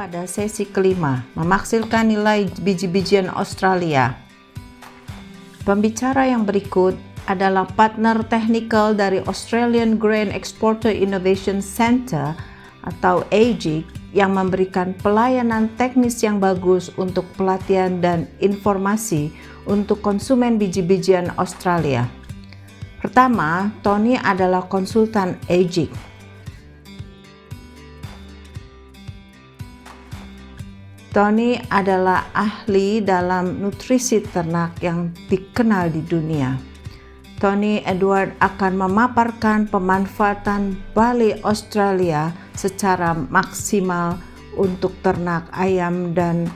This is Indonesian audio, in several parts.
pada sesi kelima, memaksimalkan nilai biji-bijian Australia. Pembicara yang berikut adalah partner teknikal dari Australian Grain Exporter Innovation Centre atau AGIC yang memberikan pelayanan teknis yang bagus untuk pelatihan dan informasi untuk konsumen biji-bijian Australia. Pertama, Tony adalah konsultan AGIC. Tony adalah ahli dalam nutrisi ternak yang dikenal di dunia. Tony Edward akan memaparkan pemanfaatan barley Australia secara maksimal untuk ternak ayam dan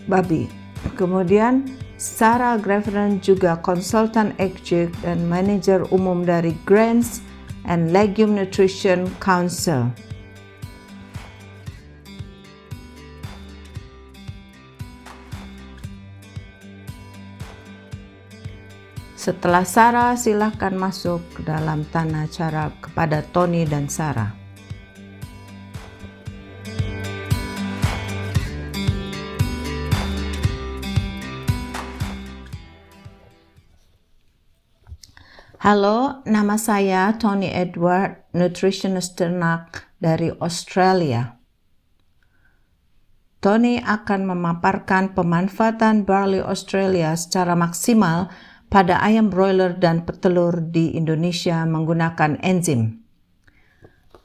babi. Kemudian Sarah Grafton juga konsultan AGIC dan manajer umum dari Grains and Legume Nutrition Council. Setelah Sarah, silakan masuk ke dalam tanya cara kepada Tony dan Sarah. Halo, nama saya Tony Edward, nutritionist ternak dari Australia. Tony akan memaparkan pemanfaatan barley Australia secara maksimal pada ayam broiler dan petelur di Indonesia menggunakan enzim.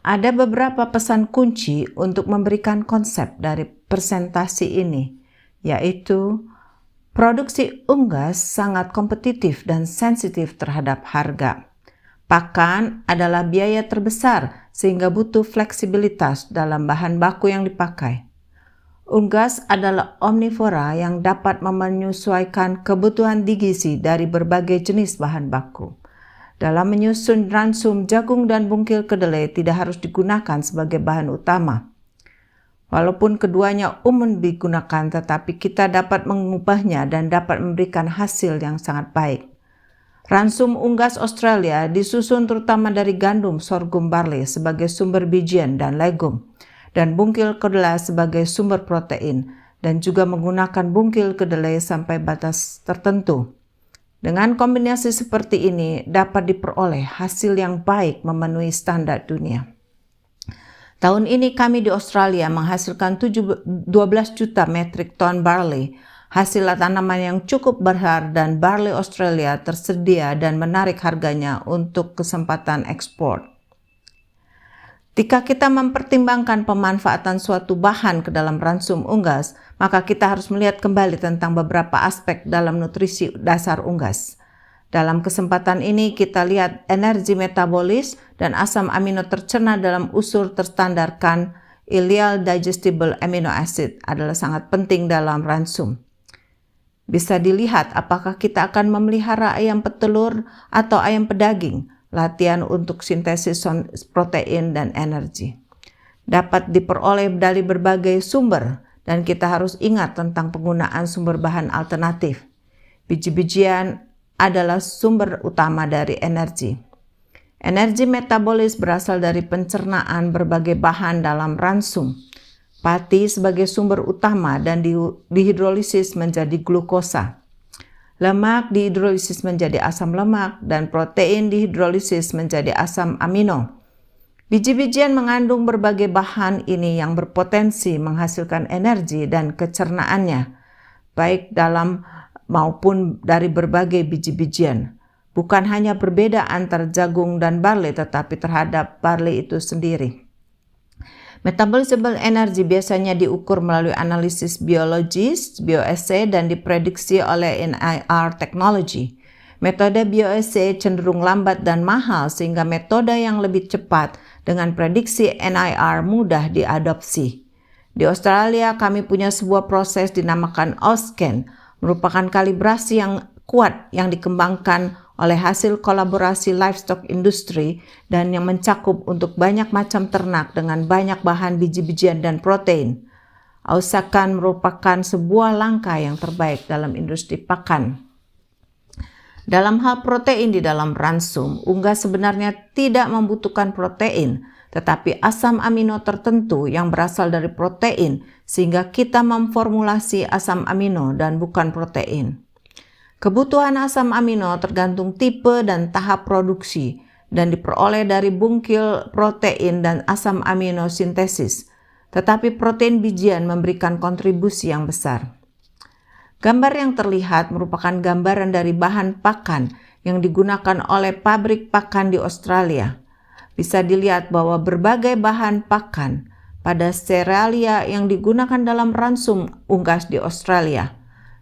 Ada beberapa pesan kunci untuk memberikan konsep dari presentasi ini, yaitu produksi unggas sangat kompetitif dan sensitif terhadap harga. Pakan adalah biaya terbesar sehingga butuh fleksibilitas dalam bahan baku yang dipakai. Unggas adalah omnivora yang dapat menyesuaikan kebutuhan gizi dari berbagai jenis bahan baku. Dalam menyusun ransum, jagung dan bungkil kedelai tidak harus digunakan sebagai bahan utama. Walaupun keduanya umum digunakan, tetapi kita dapat mengubahnya dan dapat memberikan hasil yang sangat baik. Ransum unggas Australia disusun terutama dari gandum, sorghum, barley sebagai sumber bijian dan legum, dan bungkil kedelai sebagai sumber protein, dan juga menggunakan bungkil kedelai sampai batas tertentu. Dengan kombinasi seperti ini dapat diperoleh hasil yang baik memenuhi standar dunia. Tahun ini kami di Australia menghasilkan 12 juta metrik ton barley, hasil tanaman yang cukup besar, dan barley Australia tersedia dan menarik harganya untuk kesempatan ekspor. Jika kita mempertimbangkan pemanfaatan suatu bahan ke dalam ransum unggas, maka kita harus melihat kembali tentang beberapa aspek dalam nutrisi dasar unggas. Dalam kesempatan ini kita lihat energi metabolis dan asam amino tercerna dalam unsur terstandarkan ileal digestible amino acid adalah sangat penting dalam ransum. Bisa dilihat apakah kita akan memelihara ayam petelur atau ayam pedaging. Latihan untuk sintesis protein dan energi dapat diperoleh dari berbagai sumber, dan kita harus ingat tentang penggunaan sumber bahan alternatif. Biji-bijian adalah sumber utama dari energi. Energi metabolis berasal dari pencernaan berbagai bahan dalam ransum. Pati sebagai sumber utama dan dihidrolisis menjadi glukosa. Lemak dihidrolisis menjadi asam lemak dan protein dihidrolisis menjadi asam amino. Biji-bijian mengandung berbagai bahan ini yang berpotensi menghasilkan energi dan kecernaannya, baik dalam maupun dari berbagai biji-bijian. Bukan hanya berbeda antara jagung dan barley, tetapi terhadap barley itu sendiri. Metabolisable energy biasanya diukur melalui analisis biologis, bioassay, dan diprediksi oleh NIR teknologi. Metode bioassay cenderung lambat dan mahal, sehingga metode yang lebih cepat dengan prediksi NIR mudah diadopsi. Di Australia, kami punya sebuah proses dinamakan Auscan, merupakan kalibrasi yang kuat yang dikembangkan oleh hasil kolaborasi livestock industry dan yang mencakup untuk banyak macam ternak dengan banyak bahan biji-bijian dan protein. Auscan merupakan sebuah langkah yang terbaik dalam industri pakan. Dalam hal protein di dalam ransum, unggas sebenarnya tidak membutuhkan protein, tetapi asam amino tertentu yang berasal dari protein, sehingga kita memformulasi asam amino dan bukan protein. Kebutuhan asam amino tergantung tipe dan tahap produksi dan diperoleh dari bungkil protein dan asam amino sintesis, tetapi protein bijian memberikan kontribusi yang besar. Gambar yang terlihat merupakan gambaran dari bahan pakan yang digunakan oleh pabrik pakan di Australia. Bisa dilihat bahwa berbagai bahan pakan pada serealia yang digunakan dalam ransum unggas di Australia.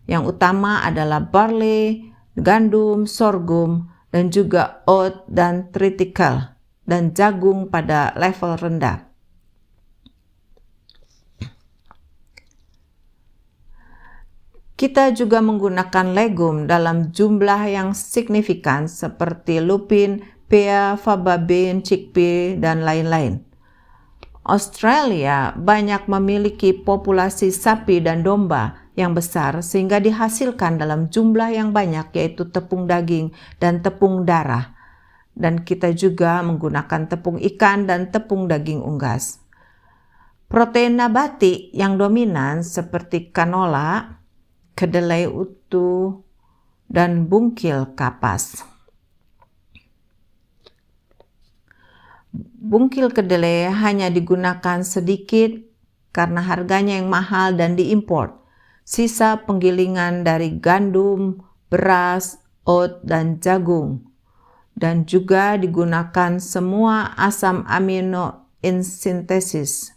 Yang utama adalah barley, gandum, sorghum, dan juga oat dan triticale, dan jagung pada level rendah. Kita juga menggunakan legum dalam jumlah yang signifikan seperti lupin, pea, faba bean, chickpea, dan lain-lain. Australia banyak memiliki populasi sapi dan domba yang besar sehingga dihasilkan dalam jumlah yang banyak, yaitu tepung daging dan tepung darah. Dan kita juga menggunakan tepung ikan dan tepung daging unggas. Protein nabati yang dominan seperti canola, kedelai utuh, dan bungkil kapas. Bungkil kedelai hanya digunakan sedikit karena harganya yang mahal dan diimpor. Sisa penggilingan dari gandum, beras, oat, dan jagung. Dan juga digunakan semua asam amino in sintesis.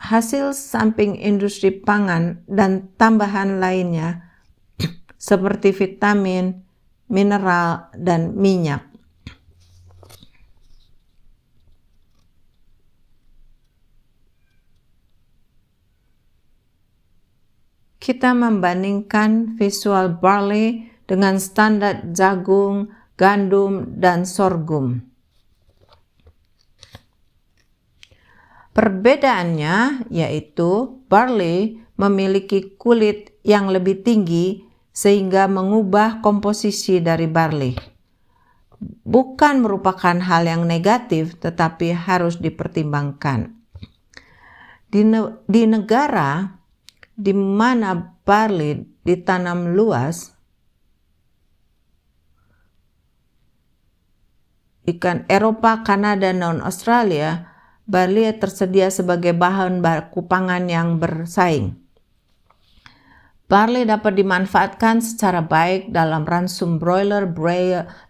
Hasil samping industri pangan dan tambahan lainnya seperti vitamin, mineral, dan minyak. Kita membandingkan visual barley dengan standar jagung, gandum, dan sorghum. Perbedaannya yaitu barley memiliki kulit yang lebih tinggi sehingga mengubah komposisi dari barley. Bukan merupakan hal yang negatif, tetapi harus dipertimbangkan. Di negara di mana barley ditanam luas, ikan Eropa, Kanada, dan Australia, barley tersedia sebagai bahan baku pangan yang bersaing. Barley dapat dimanfaatkan secara baik dalam ransum broiler,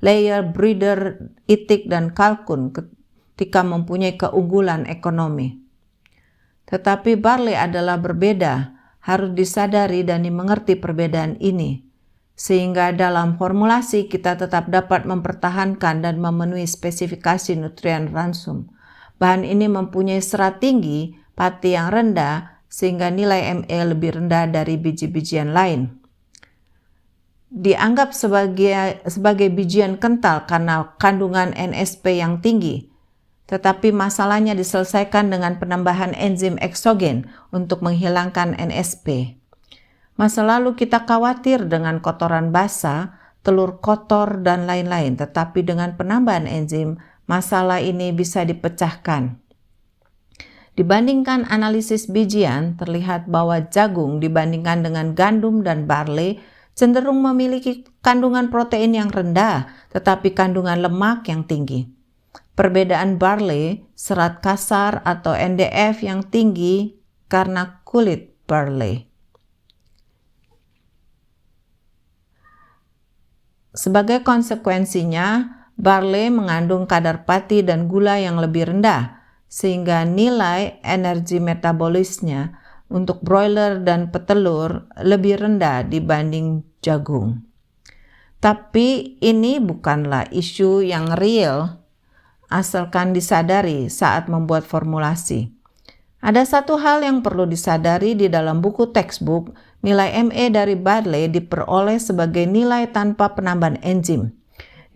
layer, breeder, itik, dan kalkun ketika mempunyai keunggulan ekonomi. Tetapi barley adalah berbeda, harus disadari dan dimengerti perbedaan ini, sehingga dalam formulasi kita tetap dapat mempertahankan dan memenuhi spesifikasi nutrien ransum. Bahan ini mempunyai serat tinggi, pati yang rendah, sehingga nilai MA lebih rendah dari biji-bijian lain. Dianggap sebagai bijian kental karena kandungan NSP yang tinggi, tetapi masalahnya diselesaikan dengan penambahan enzim eksogen untuk menghilangkan NSP. Masa lalu kita khawatir dengan kotoran basah, telur kotor, dan lain-lain, tetapi dengan penambahan enzim, masalah ini bisa dipecahkan. Dibandingkan analisis bijian, terlihat bahwa jagung dibandingkan dengan gandum dan barley cenderung memiliki kandungan protein yang rendah, tetapi kandungan lemak yang tinggi. Perbedaan barley, serat kasar atau NDF yang tinggi karena kulit barley. Sebagai konsekuensinya, barley mengandung kadar pati dan gula yang lebih rendah, sehingga nilai energi metabolisnya untuk broiler dan petelur lebih rendah dibanding jagung. Tapi ini bukanlah isu yang real, asalkan disadari saat membuat formulasi. Ada satu hal yang perlu disadari di dalam buku textbook, nilai MA dari barley diperoleh sebagai nilai tanpa penambahan enzim.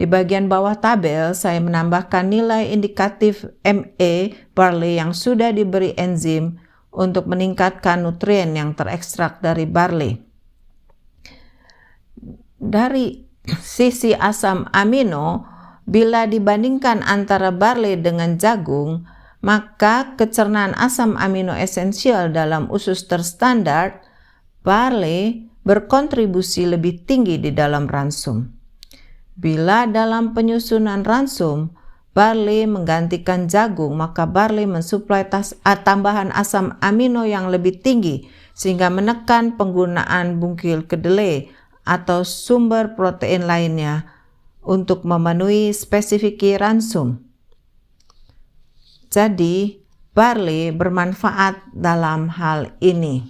Di bagian bawah tabel, saya menambahkan nilai indikatif MA barley yang sudah diberi enzim untuk meningkatkan nutrien yang terekstrak dari barley. Dari sisi asam amino, bila dibandingkan antara barley dengan jagung, maka kecernaan asam amino esensial dalam usus terstandar, barley berkontribusi lebih tinggi di dalam ransum. Bila dalam penyusunan ransum, barley menggantikan jagung, maka barley mensuplai tambahan asam amino yang lebih tinggi sehingga menekan penggunaan bungkil kedelai atau sumber protein lainnya untuk memenuhi spesifik ransum. Jadi, barley bermanfaat dalam hal ini.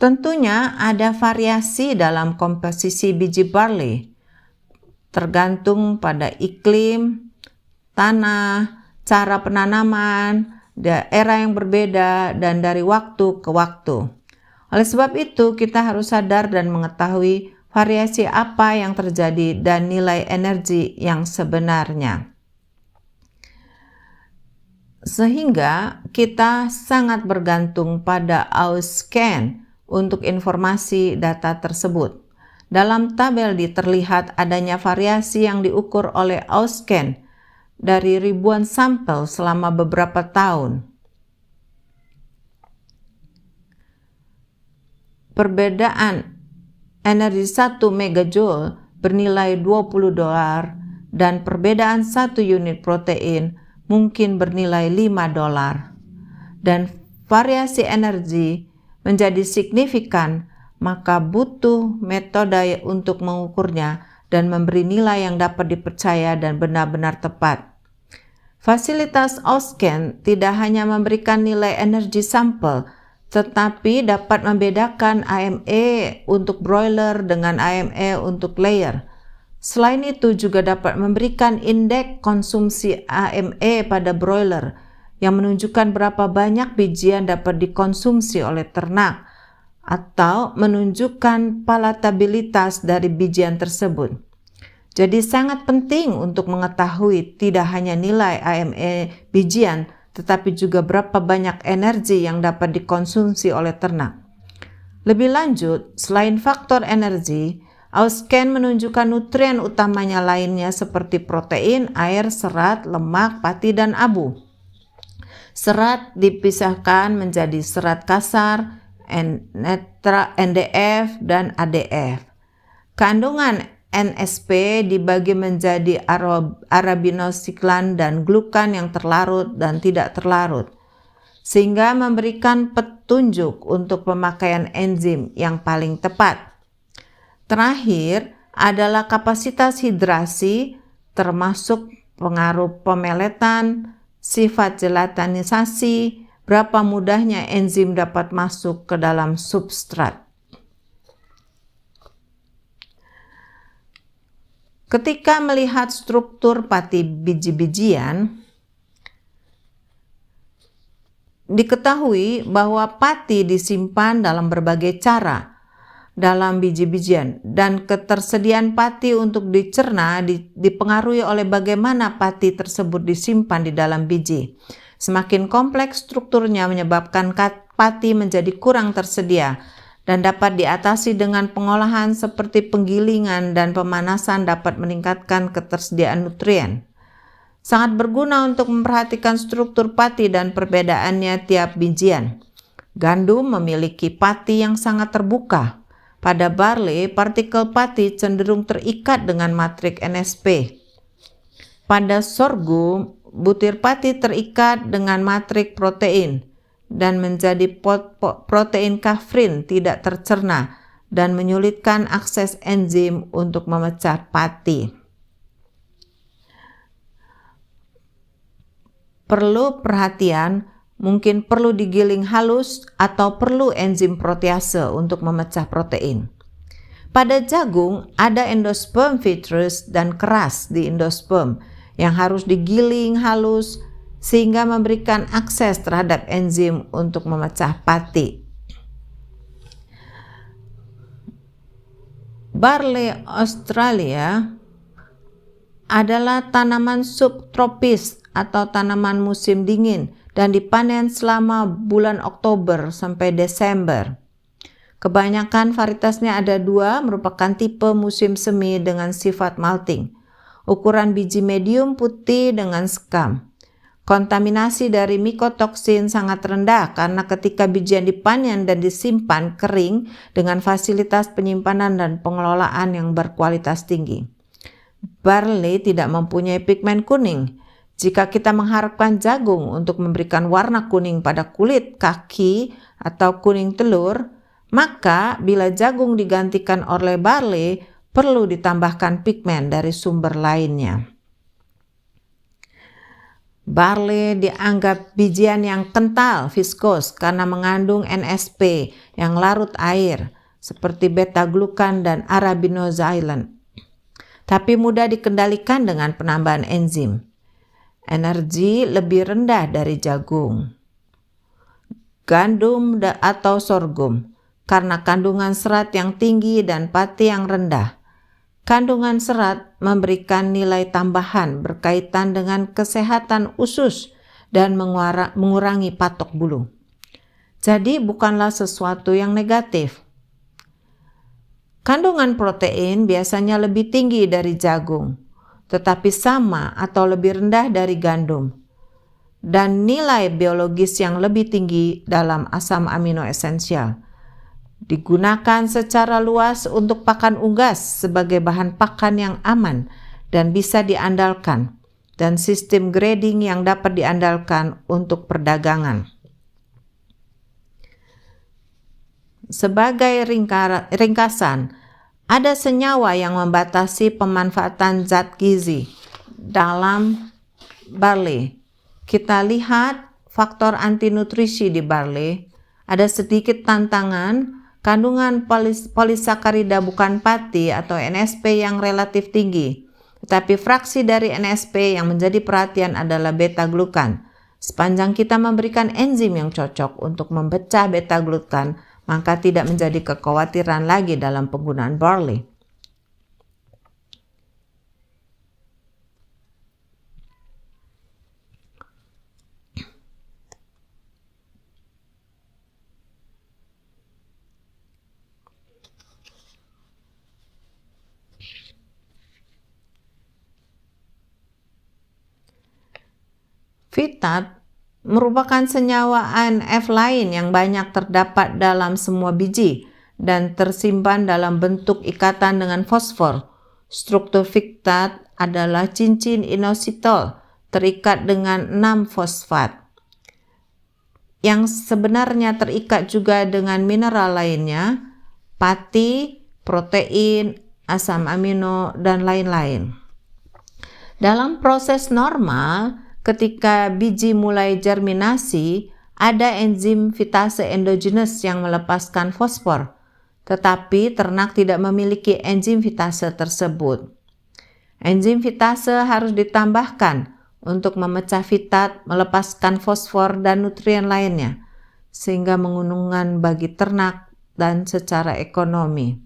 Tentunya ada variasi dalam komposisi biji barley, tergantung pada iklim, tanah, cara penanaman, daerah yang berbeda, dan dari waktu ke waktu. Oleh sebab itu, kita harus sadar dan mengetahui variasi apa yang terjadi dan nilai energi yang sebenarnya. Sehingga kita sangat bergantung pada Auscan untuk informasi data tersebut. Dalam tabel terlihat adanya variasi yang diukur oleh Auscan dari ribuan sampel selama beberapa tahun. Perbedaan energi 1 megajoule bernilai $20 dan perbedaan 1 unit protein mungkin bernilai $5. Dan variasi energi menjadi signifikan, maka butuh metode untuk mengukurnya dan memberi nilai yang dapat dipercaya dan benar-benar tepat. Fasilitas Auscan tidak hanya memberikan nilai energi sampel, tetapi dapat membedakan AME untuk broiler dengan AME untuk layer. Selain itu juga dapat memberikan indeks konsumsi AME pada broiler yang menunjukkan berapa banyak bijian dapat dikonsumsi oleh ternak atau menunjukkan palatabilitas dari bijian tersebut. Jadi sangat penting untuk mengetahui tidak hanya nilai AME bijian, tetapi juga berapa banyak energi yang dapat dikonsumsi oleh ternak. Lebih lanjut, selain faktor energi, Auscan menunjukkan nutrien utamanya lainnya seperti protein, air, serat, lemak, pati, dan abu. Serat dipisahkan menjadi serat kasar, NDF, dan ADF. Kandungan NSP dibagi menjadi arabinosiklan dan glukan yang terlarut dan tidak terlarut, sehingga memberikan petunjuk untuk pemakaian enzim yang paling tepat. Terakhir adalah kapasitas hidrasi, termasuk pengaruh pemeletan, sifat gelatinisasi, berapa mudahnya enzim dapat masuk ke dalam substrat. Ketika melihat struktur pati biji-bijian, diketahui bahwa pati disimpan dalam berbagai cara dalam biji-bijian, dan ketersediaan pati untuk dicerna dipengaruhi oleh bagaimana pati tersebut disimpan di dalam biji. Semakin kompleks strukturnya menyebabkan pati menjadi kurang tersedia dan dapat diatasi dengan pengolahan seperti penggilingan dan pemanasan dapat meningkatkan ketersediaan nutrien. Sangat berguna untuk memperhatikan struktur pati dan perbedaannya tiap bijian. Gandum memiliki pati yang sangat terbuka. Pada barley, partikel pati cenderung terikat dengan matrik NSP. Pada sorghum, butir pati terikat dengan matrik protein dan menjadi protein kafrin tidak tercerna dan menyulitkan akses enzim untuk memecah pati. Perlu perhatian, mungkin perlu digiling halus atau perlu enzim protease untuk memecah protein. Pada jagung ada endosperm vitreous dan keras di endosperm yang harus digiling halus sehingga memberikan akses terhadap enzim untuk memecah pati. Barley Australia adalah tanaman subtropis atau tanaman musim dingin dan dipanen selama bulan Oktober sampai Desember. Kebanyakan varietasnya ada 2, merupakan tipe musim semi dengan sifat malting. Ukuran biji medium putih dengan sekam. Kontaminasi dari mikotoksin sangat rendah karena ketika bijian dipanen dan disimpan kering dengan fasilitas penyimpanan dan pengelolaan yang berkualitas tinggi. Barley tidak mempunyai pigmen kuning. Jika kita mengharapkan jagung untuk memberikan warna kuning pada kulit, kaki, atau kuning telur, maka bila jagung digantikan oleh barley, perlu ditambahkan pigmen dari sumber lainnya. Barley dianggap bijian yang kental, viskos, karena mengandung NSP yang larut air, seperti beta-glukan dan arabinoxylan. Tapi mudah dikendalikan dengan penambahan enzim. Energi lebih rendah dari jagung, gandum atau sorghum, karena kandungan serat yang tinggi dan pati yang rendah. Kandungan serat memberikan nilai tambahan berkaitan dengan kesehatan usus dan mengurangi patok bulu. Jadi bukanlah sesuatu yang negatif. Kandungan protein biasanya lebih tinggi dari jagung, tetapi sama atau lebih rendah dari gandum. Dan nilai biologis yang lebih tinggi dalam asam amino esensial. Digunakan secara luas untuk pakan unggas sebagai bahan pakan yang aman dan bisa diandalkan, dan sistem grading yang dapat diandalkan untuk perdagangan. Sebagai ringkasan, ada senyawa yang membatasi pemanfaatan zat gizi dalam barley. Kita lihat faktor antinutrisi di barley. Ada sedikit tantangan. Kandungan polisakarida bukan pati atau NSP yang relatif tinggi, tetapi fraksi dari NSP yang menjadi perhatian adalah beta-glukan. Sepanjang kita memberikan enzim yang cocok untuk memecah beta-glukan, maka tidak menjadi kekhawatiran lagi dalam penggunaan barley. Fitat merupakan senyawa ANF lain yang banyak terdapat dalam semua biji dan tersimpan dalam bentuk ikatan dengan fosfor. Struktur fitat adalah cincin inositol terikat dengan 6 fosfat, yang sebenarnya terikat juga dengan mineral lainnya, pati, protein, asam amino, dan lain-lain. Dalam proses normal, ketika biji mulai germinasi, ada enzim fitase endogenous yang melepaskan fosfor, tetapi ternak tidak memiliki enzim fitase tersebut. Enzim fitase harus ditambahkan untuk memecah fitat, melepaskan fosfor dan nutrien lainnya, sehingga menguntungkan bagi ternak dan secara ekonomi.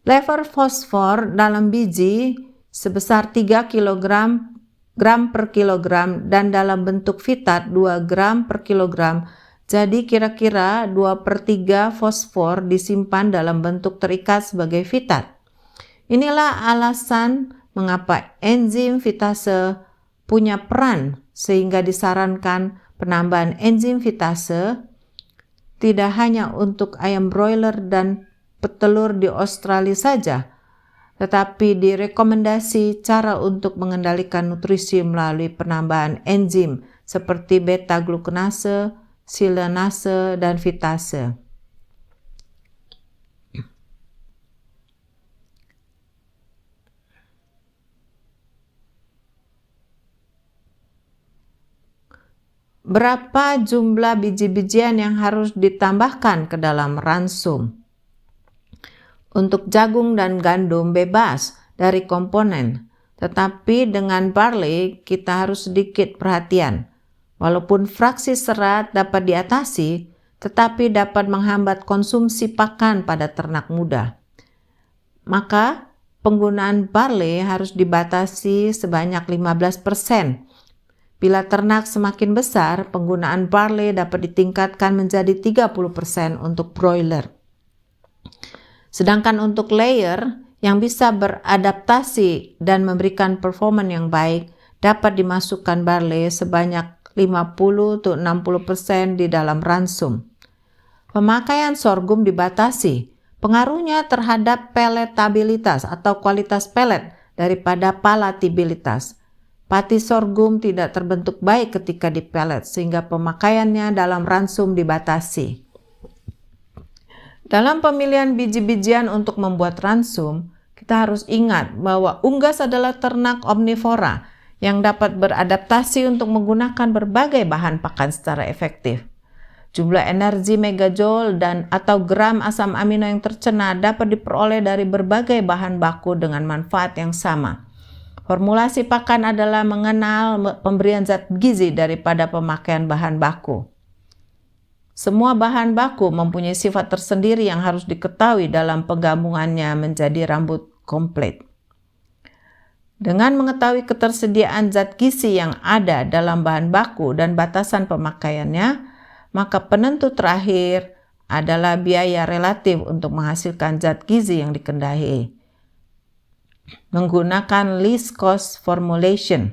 Level fosfor dalam biji sebesar 3 gram per kilogram dan dalam bentuk fitat 2 gram per kilogram. Jadi kira-kira 2/3 fosfor disimpan dalam bentuk terikat sebagai fitat. Inilah alasan mengapa enzim fitase punya peran, sehingga disarankan penambahan enzim fitase tidak hanya untuk ayam broiler dan petelur di Australia saja, tetapi direkomendasi cara untuk mengendalikan nutrisi melalui penambahan enzim seperti beta-glukanase, silanase, dan fitase. Berapa jumlah biji-bijian yang harus ditambahkan ke dalam ransum? Untuk jagung dan gandum bebas dari komponen, tetapi dengan barley kita harus sedikit perhatian. Walaupun fraksi serat dapat diatasi, tetapi dapat menghambat konsumsi pakan pada ternak muda. Maka, penggunaan barley harus dibatasi sebanyak 15%. Bila ternak semakin besar, penggunaan barley dapat ditingkatkan menjadi 30% untuk broiler. Sedangkan untuk layer yang bisa beradaptasi dan memberikan performa yang baik, dapat dimasukkan barley sebanyak 50-60% di dalam ransum. Pemakaian sorghum dibatasi. Pengaruhnya terhadap peletabilitas atau kualitas pelet daripada palatabilitas. Pati sorghum tidak terbentuk baik ketika dipelet sehingga pemakaiannya dalam ransum dibatasi. Dalam pemilihan biji-bijian untuk membuat ransum, kita harus ingat bahwa unggas adalah ternak omnivora yang dapat beradaptasi untuk menggunakan berbagai bahan pakan secara efektif. Jumlah energi megajoule dan atau gram asam amino yang tercerna dapat diperoleh dari berbagai bahan baku dengan manfaat yang sama. Formulasi pakan adalah mengenal pemberian zat gizi daripada pemakaian bahan baku. Semua bahan baku mempunyai sifat tersendiri yang harus diketahui dalam penggabungannya menjadi rambut komplit. Dengan mengetahui ketersediaan zat gizi yang ada dalam bahan baku dan batasan pemakaiannya, maka penentu terakhir adalah biaya relatif untuk menghasilkan zat gizi yang dikehendaki. Menggunakan least cost formulation.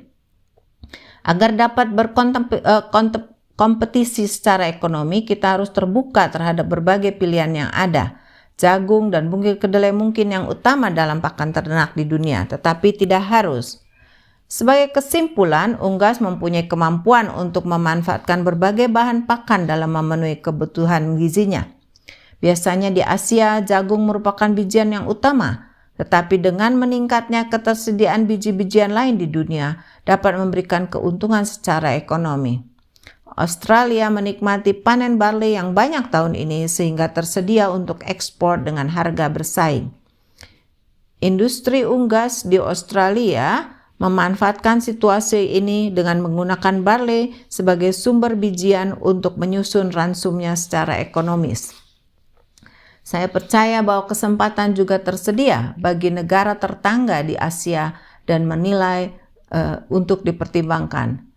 Agar dapat berkompetisi secara ekonomi, kita harus terbuka terhadap berbagai pilihan yang ada. Jagung dan bungkil kedelai mungkin yang utama dalam pakan ternak di dunia, tetapi tidak harus. Sebagai kesimpulan, unggas mempunyai kemampuan untuk memanfaatkan berbagai bahan pakan dalam memenuhi kebutuhan gizinya. Biasanya di Asia, jagung merupakan bijian yang utama, tetapi dengan meningkatnya ketersediaan biji-bijian lain di dunia dapat memberikan keuntungan secara ekonomi. Australia menikmati panen barley yang banyak tahun ini sehingga tersedia untuk ekspor dengan harga bersaing. Industri unggas di Australia memanfaatkan situasi ini dengan menggunakan barley sebagai sumber bijian untuk menyusun ransumnya secara ekonomis. Saya percaya bahwa kesempatan juga tersedia bagi negara tetangga di Asia dan menilai untuk dipertimbangkan.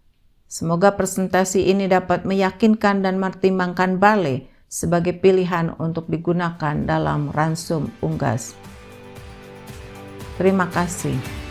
Semoga presentasi ini dapat meyakinkan dan mempertimbangkan barley sebagai pilihan untuk digunakan dalam ransum unggas. Terima kasih.